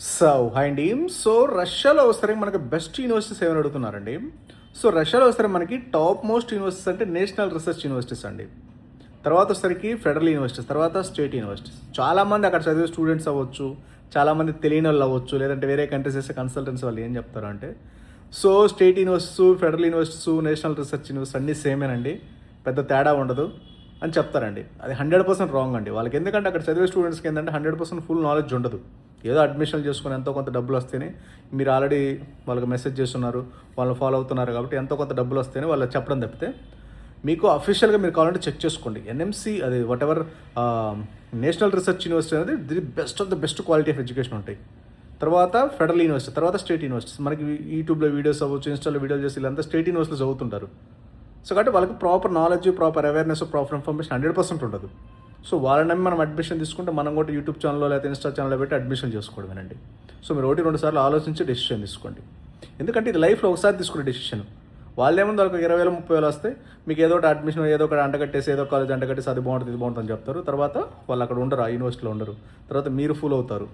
Hi అండి. రష్యాలో వస్తే మనకి బెస్ట్ యూనివర్సిటీస్ ఏమైనా అడుగుతున్నారండి. రష్యాలో వస్తే మనకి టాప్ మోస్ట్ యూనివర్సిటీస్ అంటే నేషనల్ రీసెర్చ్ యూనివర్సిటీస్ అండి. తర్వాత వచ్చేసరికి ఫెడరల్ యూనివర్సిటీస్, తర్వాత స్టేట్ యూనివర్సిటీస్. చాలామంది అక్కడ చదివే స్టూడెంట్స్ అవ్వచ్చు, చాలామంది తెలియని వాళ్ళు అవ్వచ్చు, లేదంటే వేరే కంట్రీస్ చేసే కన్సల్టెన్సీ వాళ్ళు ఏం చెప్తారు అంటే state universities, federal universities, national research university అన్నీ సేమేనండి, పెద్ద తేడా ఉండదు అని చెప్తారండి. అది 100% రాంగ్ అండి. వాళ్ళకి ఎందుకంటే అక్కడ చదివే స్టూడెంట్స్కి ఏంటంటే 100% ఫుల్ నాలెడ్జ్ ఉండదు. ఏదో అడ్మిషన్లు చేసుకుని ఎంతో కొంత డబ్బులు వస్తేనే, మీరు ఆల్రెడీ వాళ్ళకి మెసేజ్ చేస్తున్నారు, వాళ్ళని ఫాలో అవుతున్నారు కాబట్టి ఎంతో కొంత డబ్బులు వస్తేనే వాళ్ళు చెప్పడం తప్పితే, మీకు అఫీషియల్గా మీరు కావాలంటే చెక్ చేసుకోండి. ఎన్ఎంసీ అది whatever national research university అనేది the best of the best quality of education ఉంటాయి. తర్వాత ఫెడరల్ యూనివర్సిటీ, తర్వాత స్టేట్ యూనివర్సిటీస్. మనకి యూట్యూబ్లో వీడియోస్ అవ్వచ్చు, ఇన్స్టాలో వీడియోస్ చేసి వీళ్ళంతా స్టేట్ యూనివర్సిటీలో చదువుతుంటారు. కాబట్టి వాళ్ళకి proper knowledge, proper awareness, proper information 100% ఉండదు. వాళ్ళని నమ్మి మనం అడ్మిషన్ తీసుకుంటే మనం కూడా యూట్యూబ్ ఛానల్లో లేకపోతే ఇన్స్టా ఛానల్లో పెట్టి అడ్మిషన్ చేసుకోవడమేనండి. మీరు 1-2 సార్లు ఆలోచించి డెసిషన్ తీసుకోండి. ఎందుకంటే ఇది లైఫ్లో ఒకసారి తీసుకునే డెసిషన్. వాళ్ళేముంది, వాళ్ళకి 20,000 30,000 వస్తే మీకు ఏదో ఒకటి అడ్మిషన్, ఏదో ఒకటి అంటగట్టేసి, ఏదో కాలేజ్ అంటగట్టేసి అది బాగుంటుంది ఇది బాగుంటుంది అని చెప్తారు. తర్వాత వాళ్ళు అక్కడ ఉండరు, ఆ యూనివర్సిటీలో ఉండరు. తర్వాత మీరు ఫూల్ అవుతారు.